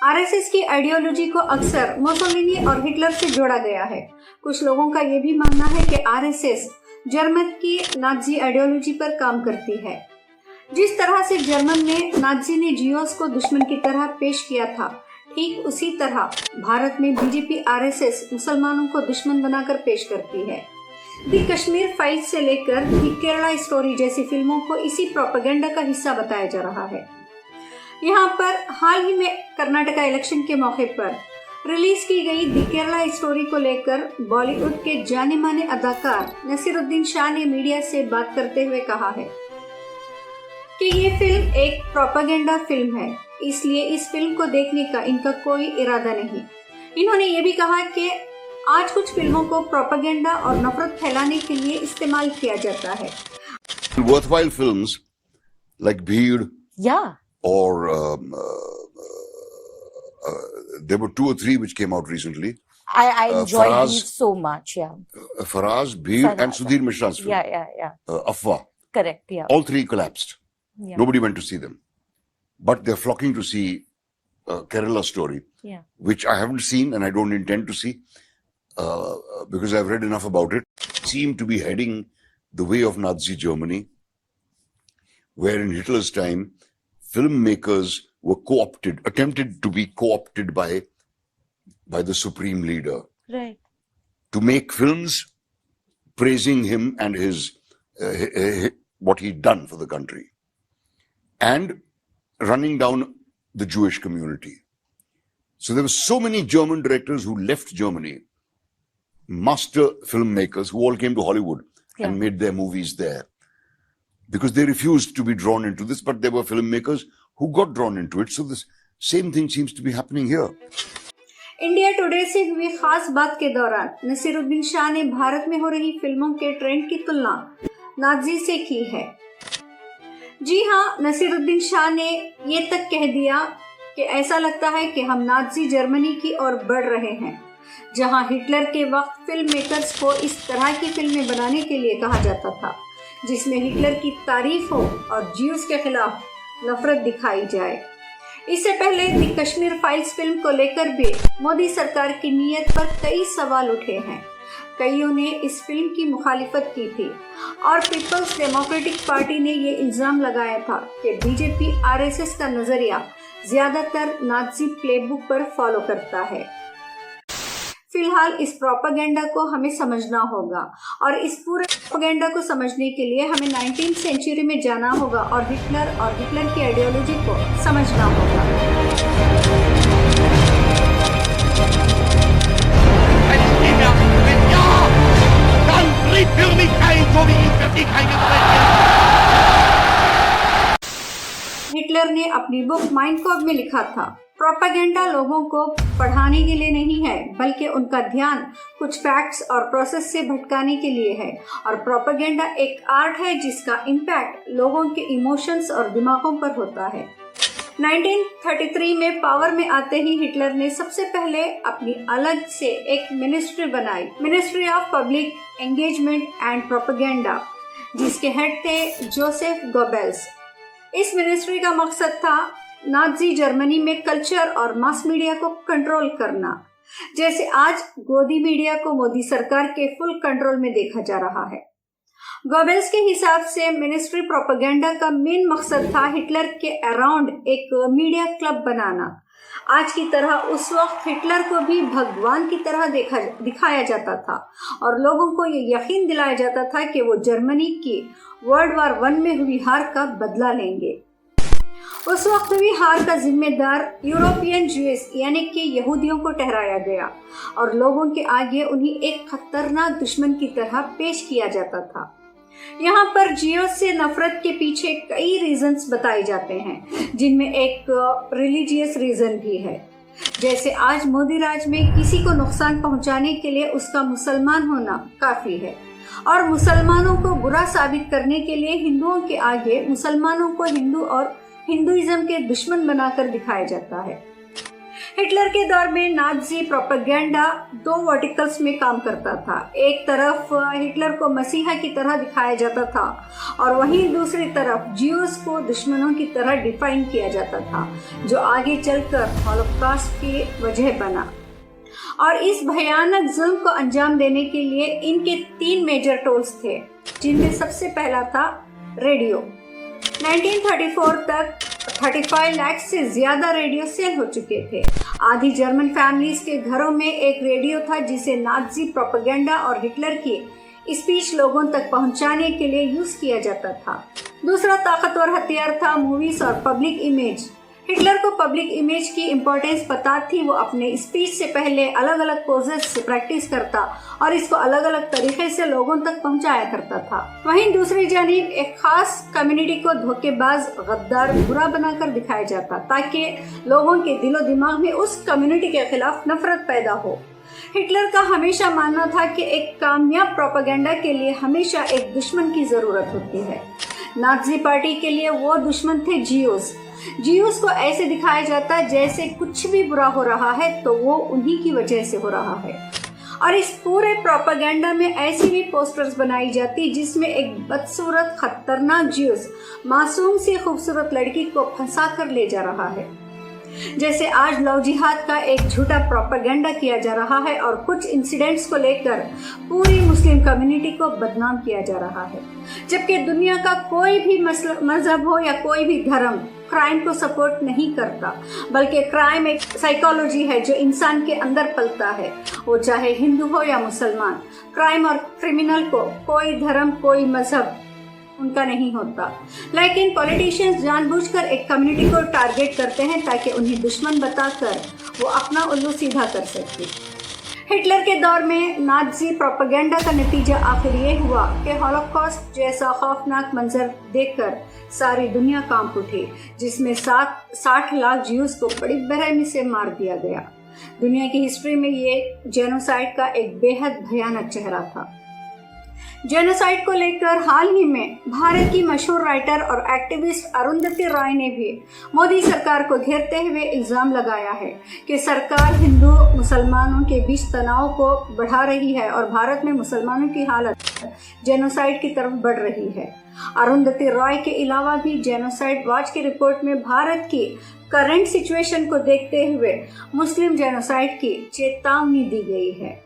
RSS की ideology को अक्सर मुसोलिनी और हिटलर से जोड़ा गया है। कुछ लोगों का यह भी मानना है कि आरएसएस जर्मन की नाजी आइडियोलॉजी पर काम करती है। जिस तरह से जर्मन में नाजी ने जियोस को दुश्मन की तरह पेश किया था, ठीक उसी तरह भारत में बीजेपी आरएसएस मुसलमानों को दुश्मन बनाकर पेश करती है। दी कश्मीर फाइल्स से लेकर दी केरला स्टोरी जैसी फिल्मों को इसी प्रोपेगेंडा का हिस्सा बताया जा रहा है। यहाँ पर हाल ही में कर्नाटका इलेक्शन के मौके पर रिलीज की गई दी केरला स्टोरी को लेकर बॉलीवुड के जाने माने अदाकार नसीरुद्दीन शाह ने मीडिया से बात करते हुए कहा है कि ये फिल्म एक प्रोपेगेंडा फिल्म है, इसलिए इस फिल्म को देखने का इनका कोई इरादा नहीं। इन्होंने ये भी कहा कि आज कुछ फिल्मों को प्रोपेगेंडा और नफरत फैलाने के लिए इस्तेमाल किया जाता है। Worthwhile films like Bheed, or there were 2 or 3 which came out recently. I enjoyed Bheed so much, Faraz, Bheed, and Sudhir Mishra's film. Afwa. Correct, All 3 collapsed. Nobody went to see them. But they're flocking to see Kerala Story, which I haven't seen and I don't intend to see because I've read enough about it. Seemed to be heading the way of Nazi Germany, where in Hitler's time, filmmakers were co-opted, attempted to be co-opted by the supreme leader. Right. To make films praising him and his what he'd done for the country. And running down the Jewish community. So there were so many German directors who left Germany, master filmmakers who all came to Hollywood and made their movies there. Because they refused to be drawn into this, but there were filmmakers who got drawn into it. So this same thing seems to be happening here. India today से हुई खास बात के दौरान नसीरुद्दीन शाह ने भारत में हो रही फिल्मों के ट्रेंड की तुलना नाजी से की है। जी हाँ, नसीरुद्दीन शाह ने ये तक कह दिया कि ऐसा लगता है कि हम नाजी जर्मनी की ओर बढ़ रहे हैं, जहां हिटलर के वक्त फिल्म मेकर्स को इस तरह की फिल्में बनाने के लिए कहा जाता था जिसमें हिटलर की तारीफ हो और ज्यूस के खिलाफ नफरत दिखाई जाए। इससे पहले दी कश्मीर फाइल्स फिल्म को लेकर भी मोदी सरकार की नीयत पर कई सवाल उठे हैं। कईयों ने इस फिल्म की मुखालिफत की थी और पीपल्स डेमोक्रेटिक पार्टी ने ये इल्जाम लगाया था कि बीजेपी आरएसएस का नजरिया ज्यादातर नाजी प्लेबुक पर फॉलो करता है। फिलहाल इस प्रोपेगेंडा को हमें समझना होगा और इस पूरे प्रोपेगेंडा को समझने के लिए हमें 19th सेंचुरी में जाना होगा और हिटलर की आइडियोलॉजी को समझना होगा। हिटलर ने अपनी बुक माइन काम्फ में लिखा था, प्रोपेगेंडा लोगों को पढ़ाने के लिए नहीं है, बल्कि उनका ध्यान कुछ फैक्ट्स और प्रोसेस से भटकाने के लिए है। और प्रोपेगेंडा एक आर्ट है जिसका इम्पैक्ट लोगों के इमोशंस और दिमागों पर होता है। 1933 में पावर में आते ही हिटलर ने सबसे पहले अपनी अलग से एक मिनिस्ट्री बनाई, ministry of public engagement and propaganda, जिसके हेड थे जोसेफ गोबेल्स। इस मिनिस्ट्री का मकसद था नाजी जर्मनी में कल्चर और मास मीडिया को कंट्रोल करना, जैसे आज गोदी मीडिया को मोदी सरकार के फुल कंट्रोल में देखा जा रहा है। गोबेल्स के हिसाब से मिनिस्ट्री प्रोपेगेंडा का मेन मकसद था हिटलर के अराउंड एक मीडिया क्लब बनाना। आज की तरह उस वक्त हिटलर को भी भगवान की तरह दिखाया जाता था और लोगों को ये यकीन दिलाया जाता था कि वो जर्मनी की वर्ल्ड वॉर 1 में हुई हार का बदला लेंगे। उस वक्त हुई हार का जिम्मेदार यूरोपियन ज्यूस यानी कि यहूदियों को ठहराया गया और लोगों के आगे उन्हें एक खतरनाक दुश्मन की तरह पेश किया जाता था। यहाँ पर जियोस से नफरत के पीछे कई रीजंस बताए जाते हैं, जिनमें एक रिलीजियस रीजन भी है। जैसे आज मोदी राज में किसी को नुकसान पहुंचाने के लिए उसका मुसलमान होना काफी है और मुसलमानों को बुरा साबित करने के लिए हिंदुओं के आगे मुसलमानों को हिंदू और हिंदुइज्म के दुश्मन बनाकर दिखाया जाता है। हिटलर के दौर में नाज़ी प्रोपेगेंडा दो वर्टिकल्स में काम करता था। एक तरफ हिटलर को मसीहा की तरह दिखाया जाता था और वहीं दूसरी तरफ ज्यूज को दुश्मनों की तरह डिफाइन किया जाता था, जो आगे चलकर हॉलोकॉस्ट की वजह बना। और इस भयानक जुल्म को अंजाम देने के लिए इनके 3 मेजर टूल्स थे, जिनमें सबसे पहला था रेडियो। 1934 तक 35 लाख से ज्यादा रेडियो सेल हो चुके थे। आधी जर्मन फैमिलीज के घरों में एक रेडियो था जिसे नाज़ी प्रोपेगेंडा और हिटलर की स्पीच लोगों तक पहुंचाने के लिए यूज किया जाता था। दूसरा ताकतवर हथियार था मूवीज और पब्लिक इमेज। हिटलर को पब्लिक इमेज की इम्पोर्टेंस पता थी। वो अपने स्पीच से पहले अलग अलग पोजेस से प्रैक्टिस करता और इसको अलग अलग तरीके से लोगों तक पहुंचाया करता था। वहीं दूसरी जानिब एक खास कम्युनिटी को धोखेबाज, गद्दार, बुरा बनाकर दिखाया जाता ताकि लोगों के दिलो दिमाग में उस कम्युनिटी के खिलाफ नफरत पैदा हो। हिटलर का हमेशा मानना था कि एक कामयाब प्रोपेगेंडा के लिए हमेशा एक दुश्मन की जरूरत होती है। नाज़ी पार्टी के लिए वो दुश्मन थे जियूस को ऐसे दिखाया जाता जैसे कुछ भी बुरा हो रहा है तो वो उन्हीं की वजह से हो रहा है। और इस पूरे प्रोपेगेंडा में ऐसी भी पोस्टर्स बनाई जाती जिसमें एक बदसूरत खतरनाक जियूस मासूम सी खूबसूरत लड़की को फंसा कर ले जा रहा है। जैसे आज लव जिहाद का एक झूठा प्रोपेगेंडा किया जा रहा है और कुछ इंसिडेंट्स को लेकर पूरी मुस्लिम कम्युनिटी को बदनाम किया जा रहा है, जबकि दुनिया का कोई भी मजहब हो या कोई भी धर्म क्राइम को सपोर्ट नहीं करता, बल्कि क्राइम एक साइकोलॉजी है जो इंसान के अंदर पलता है, वो चाहे हिंदू हो या मुसलमान। क्राइम और क्रिमिनल को कोई धर्म, कोई मजहब उनका नहीं होता। लेकिन पॉलिटिशियंस जानबूझकर एक कम्युनिटी को टारगेट करते हैं ताकि उन्हें दुश्मन बताकर वो अपना उल्लू सीधा कर सके। हिटलर के दौर में नाज़ी प्रोपेगेंडा का नतीजा आखिर ये हुआ कि हॉलोकॉस्ट जैसा खौफनाक मंजर देखकर सारी दुनिया कांप उठी, जिसमें 60 लाख ज्यूज को बड़ी बेरहमी से मार दिया गया। दुनिया की हिस्ट्री में ये जेनोसाइड का एक बेहद भयानक चेहरा था। जेनोसाइड को लेकर हाल ही में भारत की मशहूर राइटर और एक्टिविस्ट अरुंधति रॉय ने भी मोदी सरकार को घेरते हुए इल्जाम लगाया है कि सरकार हिंदू मुसलमानों के बीच तनाव को बढ़ा रही है और भारत में मुसलमानों की हालत जेनोसाइड की तरफ बढ़ रही है। अरुंधति रॉय के अलावा भी जेनोसाइड वॉच की रिपोर्ट में भारत की करंट सिचुएशन को देखते हुए मुस्लिम जेनोसाइड की चेतावनी दी गई है।